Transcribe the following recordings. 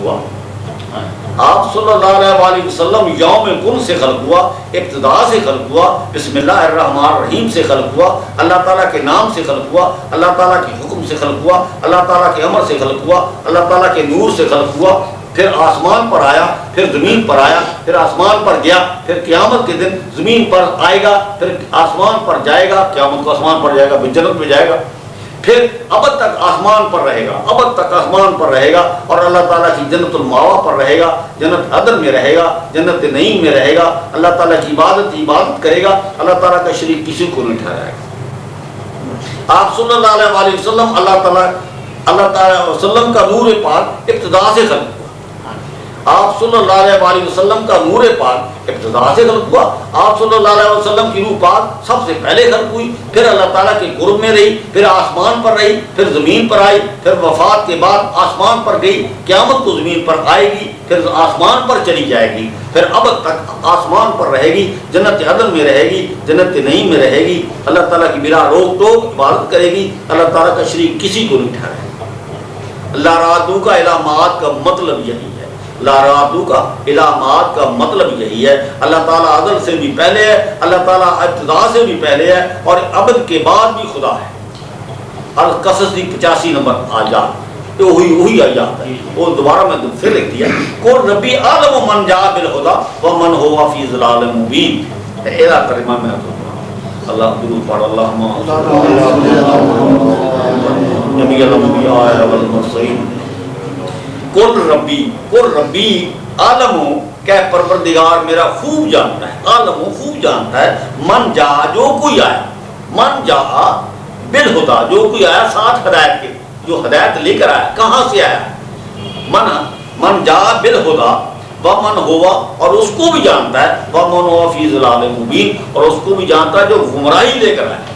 ہوا. آپ صلی اللہ علیہ وسلم یوم کن سے خلق ہوا، ابتدا سے خلق ہوا، بسم اللہ الرحمن الرحیم سے خلق ہوا، اللہ تعالیٰ کے نام سے خلق ہوا، اللہ تعالیٰ کے حکم سے خلق ہوا، اللہ تعالیٰ کے امر سے خلق ہوا، اللہ تعالیٰ کے نور سے خلق ہوا. پھر آسمان پر آیا، پھر زمین پر آیا، پھر آسمان پر گیا، پھر قیامت کے دن زمین پر آئے گا، پھر آسمان پر جائے گا، قیامت کو آسمان پر جائے گا، پھر جنت میں جائے گا، پھر ابد تک آسمان پر رہے گا، ابد تک آسمان پر رہے گا، اور اللہ تعالیٰ کی جنت المأوا پر رہے گا، جنت عدن میں رہے گا، جنت نعیم میں رہے گا. اللہ تعالیٰ کی عبادت کرے گا، اللہ تعالیٰ کا شریک کسی کو نہیں ٹھہرائے گا. آپ صلی اللہ علیہ وسلم اللہ تعالیٰ وسلم کا نور پاک ابتدا سے خلق ہوا. آپ صلی اللہ علیہ وسلم کا نور پاک ابتدا سے خلق ہوا. آپ صلی اللہ علیہ وسلم کی روح پاک سب سے پہلے خلق ہوئی، پھر اللہ تعالیٰ کے قرب میں رہی، پھر آسمان پر رہی، پھر زمین پر آئی، پھر وفات کے بعد آسمان پر گئی، قیامت کو زمین پر آئے گی، پھر آسمان پر چلی جائے گی، پھر اب تک آسمان پر رہے گی، جنت عدن میں رہے گی، جنت نعیم میں رہے گی، اللہ تعالیٰ کی بلا روک ٹوک عبادت کرے گی، اللہ تعالیٰ کا شریک کسی کو نہیں ٹھہرائے گا. لا رادو کا علامات کا مطلب یہی ہے. لا رادو کا علامات کا مطلب یہی ہے. اللہ تعالیٰ ازل سے بھی پہلے ہے، اللہ تعالیٰ ابتدا سے بھی پہلے ہے، اور ابد کے بعد بھی خدا ہے. القصص کی 85 نمبر آیات وہی آیات ہے، وہ دوبارہ میں پھر لکھ دیا. قل ربی اعلم من جاء بالہدی ومن هو فی ضلال مبین. ایرا ترجمہ میں اللہ درود پڑھ اللہم نبی الانبیاء والمرسلین. قل ربی عالم کہ پروردگار میرا خوب جانتا ہے، عالم خوب جانتا ہے، من جا جو کوئی آیا، من جا بالہدی جو کوئی آیا ساتھ ہدایت کے، جو ہدایت لے کر آیا. کہاں سے آیا؟ من جا بالہدی ومن ہوا، اور اس کو بھی جانتا ہے، ومن ہوا فی ضلال مبین، اور اس کو بھی جانتا ہے جو گمراہی لے کر آیا.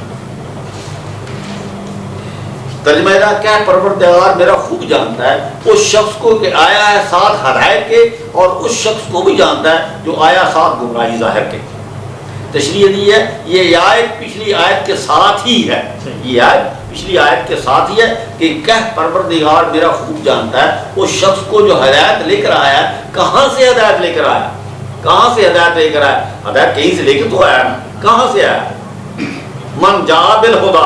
ترجمہ کیا ہے؟ پروردگار میرا خوب جانتا ہے اس شخص کو کہ آیا ہے ساتھ ہدایت کے، اور اس شخص کو بھی جانتا ہے جو آیا ساتھ گمراہی ظاہر کے. تشریح دی ہے یہ آیت پچھلی آیت کے ساتھ ہی ہے، یہ آیت پچھلی آیت کے ساتھ ہی ہے کہ پروردگار میرا خوب جانتا ہے اس شخص کو جو ہدایت لے کر آیا. کہاں سے ہدایت لے کر آیا؟ کہاں سے ہدایت لے کر آیا؟ ہدایت کہیں سے لے کے تو آیا نا، کہاں سے آیا؟ من جا بالہدی،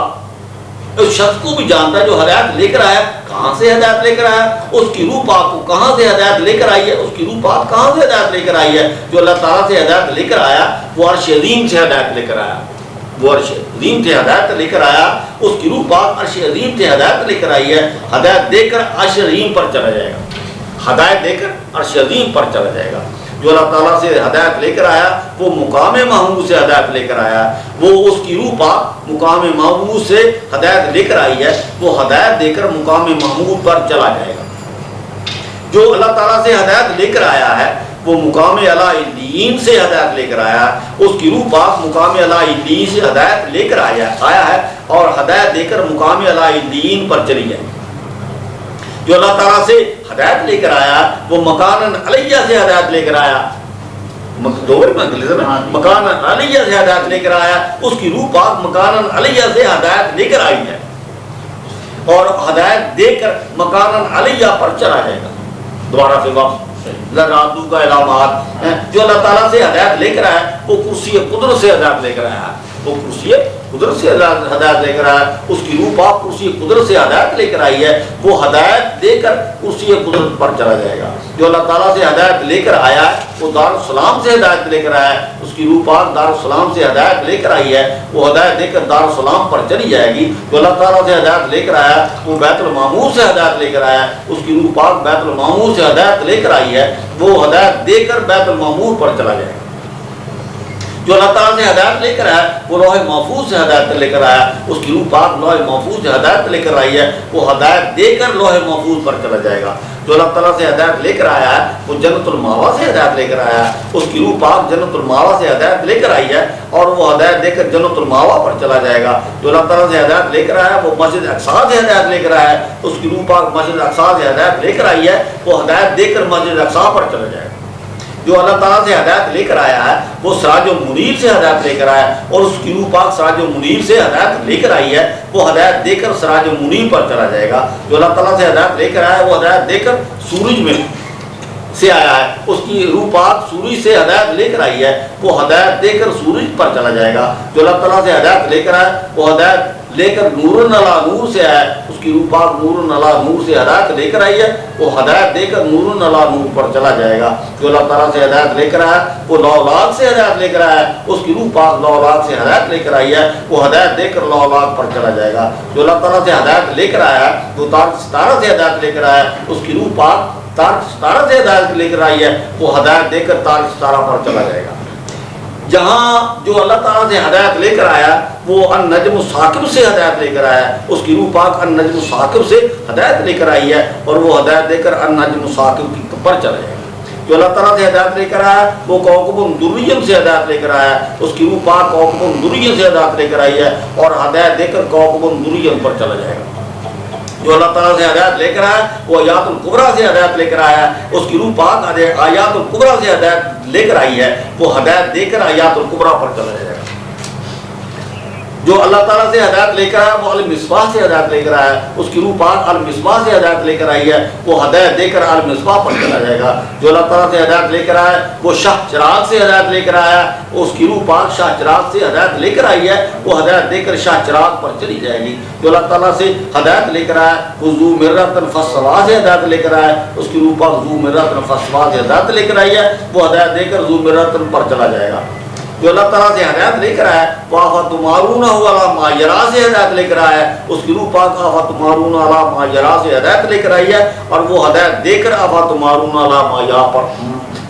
اس شخص کو بھی جانتا ہے جو ہدایت لے کر آیا. کہاں سے ہدایت لے کر آیا؟ اس کی روح پاک کو کہاں سے ہدایت لے کر آئی ہے؟ اس کی روح پاک کہاں سے ہدایت لے کر آئی ہے؟ جو اللہ تعالیٰ سے ہدایت لے کر آیا وہ عرش عظیم سے ہدایت لے کر آیا، وہ عرش عظیم سے ہدایت لے کر آیا. اس کی روح پاک عرش عظیم سے ہدایت لے کر آئی ہے. ہدایت دے کر عرش عظیم پر چلا جائے گا، ہدایت دے کر عرش عظیم پر چلا جائے گا. جو اللہ تعالیٰ سے ہدایت لے کر آیا وہ مقام محمود سے ہدایت لے کر آیا، وہ اس کی روح پاک مقام محمود سے ہدایت لے کر آئی ہے، وہ ہدایت دے کر مقام محمود پر چلا جائے گا. جو اللہ تعالیٰ سے ہدایت لے کر آیا ہے وہ مقام اعلیٰ علیین سے ہدایت لے کر آیا، اس کی روح پاک مقام اعلیٰ علیین سے ہدایت لے کر آیا ہے، اور ہدایت دے کر مقام اعلیٰ علیین پر چلی جائے. جو اللہ تعالیٰ سے ہدایت لے کر آیا وہ مکان علیہ سے ہدایت لے کر آیا، مکان علیہ سے ہدایت لے کر آیا. اس کی روح پاک مکان علیہ سے ہدایت لے کر آئی ہے، اور ہدایت دے کر مکان علیہ پر چلا جائے گا. دوبارہ سے واپس رادو کا علامات. جو اللہ تعالیٰ سے ہدایت لے کر آیا وہ کرسی قدرت سے ہدایت لے کر آیا، وہ کرسی قدرت سے ہدایت لے کر آیا. اس کی روح پاک کرسی قدرت سے ہدایت لے کر آئی ہے، وہ ہدایت دے کر کرسی قدرت پر چلا جائے گا. جو اللہ تعالیٰ سے ہدایت لے کر آیا ہے وہ دارالسلام سے ہدایت لے کر آیا ہے. اس کی روح پاک دارالسلام سے ہدایت لے کر آئی ہے، وہ ہدایت دے کر دارالسلام پر چلی جائے گی. جو اللہ تعالیٰ سے ہدایت لے کر آیا وہ بیت المعمور سے ہدایت لے کر آیا، اس کی روح پاک بیت المعمور سے ہدایت لے کر آئی ہے، وہ ہدایت دے کر بیت المعمور پر چلا جائے گا. جو اللہ تعالیٰ سے ہدایت لے کر آیا وہ لوح محفوظ سے ہدایت لے کر آیا، اس کی روح پاک لوح محفوظ سے ہدایت لے کر آئی ہے، وہ ہدایت دے کر لوح محفوظ پر چلا جائے گا. جو اللہ تعالیٰ سے ہدایت لے کر آیا ہے وہ جنت المأوا سے ہدایت لے کر آیا ہے، اس کی روح پاک جنت المأوا سے ہدایت لے کر آئی ہے، اور وہ ہدایت دے کر جنت المأوا پر چلا جائے گا. جو اللہ تعالیٰ سے ہدایت لے کر آیا وہ مسجد اقصیٰ سے ہدایت لے کر آیا ہے، اس کی روح پاک مسجد اقصیٰ سے ہدایت لے کر آئی ہے، وہ ہدایت دے کر مسجد اقصیٰ پر چلا جائے گا. جو اللہ تعالیٰ سے ہدایت لے کر آیا ہے وہ سراج المنیر سے ہدایت لے کر آیا، اور اس کی روح پاک سراج المنیر سے ہدایت لے کر آئی ہے، وہ ہدایت دے کر سراج المنیر پر چلا جائے گا. جو اللہ تعالیٰ سے ہدایت لے کر آیا ہے وہ ہدایت دے کر سورج میں سے آیا ہے، اس کی روح پاک سورج سے ہدایت لے کر آئی ہے، وہ ہدایت دے کر سورج پر چلا جائے گا۔ جو اللہ تعالیٰ سے ہدایت لے کر آئے وہ ہدایت لے کر نور علی نور سے آیا ہے، اس کی روح پاک نور علی نور سے ہدایت لے کر آئی ہے، وہ ہدایت دے کر نور علی نور پر چلا جائے گا۔ جو اللہ تعالیٰ سے ہدایت لے کر آیا وہ 9 لاکھ سے ہدایت لے کر آیا ہے، اس کی روح پاک 9 لاکھ سے ہدایت لے کر آئی ہے، وہ ہدایت دے کر 9 لاکھ پر چلا جائے گا۔ جو اللہ تعالیٰ سے ہدایت لے کر آیا ہے وہ تارک ستارہ سے ہدایت لے کر آیا ہے، اس کی روح پاک تارک ستارہ سے ہدایت لے کر آئی ہے، وہ ہدایت دے کر تارک ستارہ پر چلا جائے گا۔ جہاں جو اللہ تعالیٰ سے ہدایت لے کر آیا وہ النجم الثاقب سے ہدایت لے کر آیا، اس کی روح پاک النجم الثاقب سے ہدایت لے کر آئی ہے، اور وہ ہدایت دے کر النجم الثاقب کی پر چلا جائے گا۔ جو اللہ تعالیٰ سے ہدایت لے کر آیا وہ کوكب دري سے ہدایت لے کر آیا، اس کی روح پاک کوكب دري سے ہدایت لے کر آئی ہے، اور ہدایت دے کر کوكب دري پر چلا جائے گا۔ جو اللہ تعالیٰ سے ہدایت لے کر آیا وہ آیات الکبریٰ سے ہدایت لے کر آیا، اس کی روح پاک آیات الکبریٰ سے ہدایت لے کر آئی ہے، وہ ہدایت دے کر آیات الکبریٰ پر چلا جائے گا۔ جو اللہ تعالیٰ سے ہدایت لے کر آیا وہ المصباح سے ہدایت لے کر آیا، اس کی روح پاک المصباح سے ہدایت لے کر آئی ہے، وہ ہدایت دے کر المصباح پر چلا جائے گا۔ جو اللہ تعالیٰ سے ہدایت لے کر آیا وہ شاہ چراغ سے ہدایت لے کر آیا، اس کی روح پاک شاہ چراغ سے ہدایت لے کر آئی ہے، وہ ہدایت دے کر شاہ چراغ پر چلی جائے گی۔ جو اللہ تعالیٰ سے ہدایت لے کر آیا وہ ذو مرۃ فاستویٰ سے ہدایت لے کر آیا، اس کی روح پاک ذو مرۃ فاستویٰ سے ہدایت لے کر آئی ہے، وہ ہدایت دے کر ذو مرۃ پر چلا جائے گا۔ جو اللہ تعالیٰ سے ہدایت لے کر آیا وہ افتمارونہ علی ما یری سے ہدایت لے کر آیا، اس کی روح پاک افتمارونہ علی ما یری سے ہدایت لے کر آئی ہے، اور وہ ہدایت دے کر افتمارونہ علی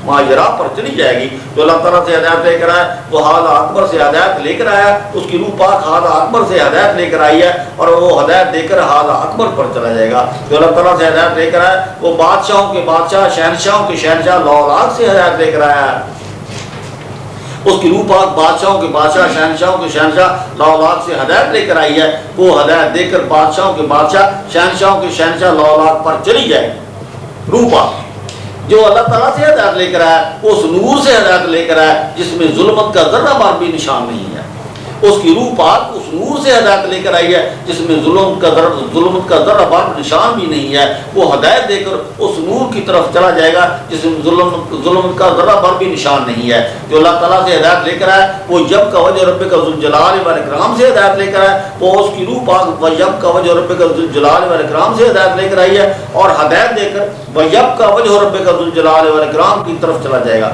ما یری پر چلی جائے گی۔ جو اللہ تعالیٰ سے ہدایت لے کر آیا وہ ھذا اکبر سے ہدایت لے کر آیا، اس کی روح پاک ھذا اکبر سے ہدایت لے کر آئی ہے، اور وہ ہدایت دے کر ھذا اکبر پر چلا جائے گا۔ جو اللہ تعالیٰ سے ہدایت لے کر آیا وہ بادشاہوں کے بادشاہ شہنشاہوں کے شہنشاہ لولاک سے ہدایت لے کر آیا ہے، اس کی روح پاک بادشاہوں کے بادشاہ شہنشاہوں کے شہنشاہ لولاک سے ہدایت لے کر آئی ہے، وہ ہدایت دے کر بادشاہوں کے بادشاہ شہنشاہوں کے شہنشاہ لولاک پر چلی جائے گی۔ روح پاک جو اللہ تعالیٰ سے ہدایت لے کر آیا اس نور سے ہدایت لے کر آیا جس میں ظلمت کا ذرہ بھر بھی نشان نہیں ہے، اس کی روح پاک اس نور سے ہدایت لے کر آئی ہے جس میں ظلمت کا ذرہ بھر نشان بھی نہیں ہے، وہ ہدایت دے کر اس نور کی طرف چلا جائے گا جس میں ظلمت کا ذرہ بھر بھی نشان نہیں ہے۔ جو اللہ تعالیٰ سے ہدایت لے کر آیا وہ یب کا وجہ رب کا ذوالجلال والاکرام سے ہدایت لے کر آیا، وہ اس کی روح پاک ویب کا وجہ رب کا ذوالجلال والاکرام سے ہدایت لے کر آئی ہے، اور ہدایت دے کر ویب کا وجہ رب کا ذوالجلال والاکرام کی طرف چلا جائے گا۔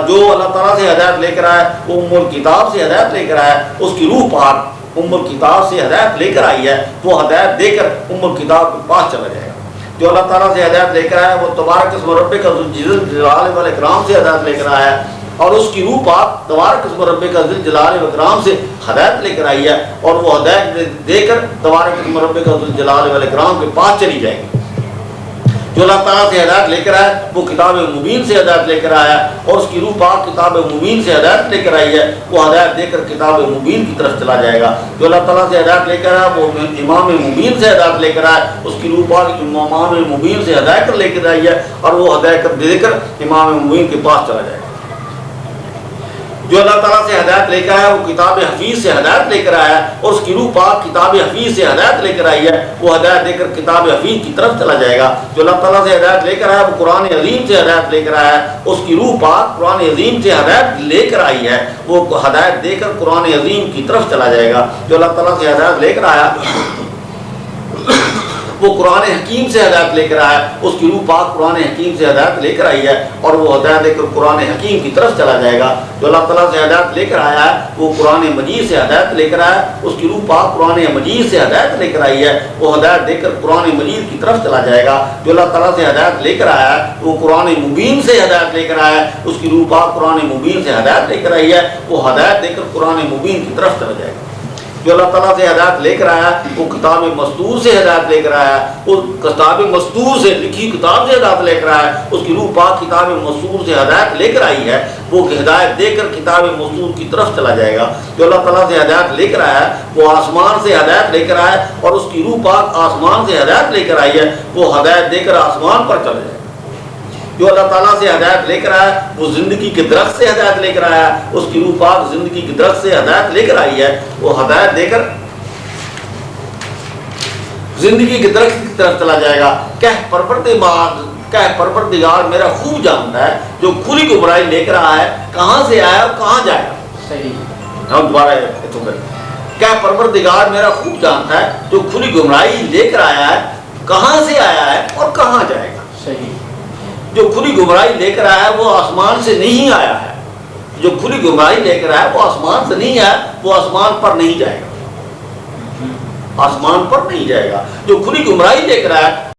جو اللہ تعالیٰ سے ہدایت لے کر آیا وہ ام الکتاب سے ہدایت لے کر آیا، اس کی روح پاک ام الکتاب سے ہدایت لے کر آئی ہے، وہ ہدایت دے کر ام الکتاب کے پاس چلا جائے گا۔ جو اللہ تعالیٰ سے ہدایت لے کر آیا وہ تبارک اسم ربک ذوالجلال والاکرام سے ہدایت لے کر آیا، اور اس کی روح پاک تبارک اسم ربک ذوالجلال والاکرام سے ہدایت لے کر آئی ہے، اور وہ ہدایت دے کر تبارک اسم ربک ذوالجلال والاکرام کے پاس چلی جائے گی۔ جو اللہ تعالیٰ سے ہدایت لے کر آیا وہ کتاب مبین سے ہدایت لے کر آیا، اور اس کی روح پاک کتاب مبین سے ہدایت لے کر آئی ہے، وہ ہدایت دے کر کتاب مبین کی طرف چلا جائے گا۔ جو اللہ تعالیٰ سے ہدایت لے کر آیا وہ امام مبین سے ہدایت لے کر آیا، اس کی روح پاک امام مبین سے ہدایت لے کر آئی ہے، اور وہ ہدایت دے کر امام مبین کے پاس چلا جائے گا۔ جو اللہ تعالیٰ سے ہدایت لے کر آیا وہ کتاب حفیظ سے ہدایت لے کر آیا، اور اس کی روح پاک کتاب حفیظ سے ہدایت لے کر آئی ہے، وہ ہدایت دے کر کتاب حفیظ کی طرف چلا جائے گا۔ جو اللہ تعالیٰ سے ہدایت لے کر آیا وہ قرآن عظیم سے ہدایت لے کر آیا، اس کی روح پاک قرآن عظیم سے ہدایت لے کر آئی ہے، وہ ہدایت دے کر قرآن عظیم کی طرف چلا جائے گا۔ جو اللہ تعالیٰ سے ہدایت لے کر آیا وہ قرآن حکیم سے ہدایت لے کر آیا، اس کی روح پاک قرآن حکیم سے ہدایت لے کر آئی ہے، اور وہ ہدایت دے کر قرآن حکیم کی طرف چلا جائے گا۔ جو اللہ تعالیٰ سے ہدایت لے کر آیا ہے وہ قرآن مجید سے ہدایت لے کر آیا، اس کی روح پاک قرآن مجید سے ہدایت لے کر آئی ہے، وہ ہدایت دے کر قرآن مجید کی طرف چلا جائے گا۔ جو اللہ تعالیٰ سے ہدایت لے کر آیا ہے وہ قرآن مبین سے ہدایت لے کر آیا، اس کی روح پاک قرآن مبین سے ہدایت لے کر آئی ہے، وہ ہدایت دے کر قرآن مبین کی طرف چلا جائے گا۔ جو اللہ تعالیٰ سے ہدایت لے کر آیا وہ کتاب مستور سے ہدایت لے کر آیا، وہ کتاب مستور سے لکھی کتاب سے ہدایت لے کر آیا، اس کی روح پاک کتاب مستور سے ہدایت لے کر آئی ہے، وہ ہدایت دے کر کتاب مستور کی طرف چلا جائے گا۔ جو اللہ تعالیٰ سے ہدایت لے کر آیا وہ آسمان سے ہدایت لے کر آیا، اور اس کی روح پاک آسمان سے ہدایت لے کر آئی ہے، وہ ہدایت دے کر آسمان پر چلا جائے گا۔ جو اللہ تعالیٰ سے ہدایت لے کر آیا وہ زندگی کے درخت سے ہدایت لے کر آیا، اس کی روح پاک زندگی کے درخت سے ہدایت لے کر آئی ہے، وہ ہدایت دے کر زندگی کے درخت کی طرف چلا جائے گا۔ کہف پرورتے کہ پروردگار میرا خوب جانتا ہے جو کھلی گمراہی لے کر آیا ہے کہاں سے آیا اور کہاں جائے گا. صحیح. ہم دوبارہ کہ پروردگار میرا خوب جانتا ہے جو کھلی گمراہی لے کر آیا ہے کہاں سے آیا ہے اور کہاں جائے گا. صحیح. جو کھلی گمراہی لے کر آیا ہے وہ آسمان سے نہیں آیا ہے. جو کھلی گمراہی لے کر آیا وہ آسمان سے نہیں آیا, وہ آسمان پر نہیں جائے گا, آسمان پر نہیں جائے گا. جو کھلی گمراہی لے کر آیا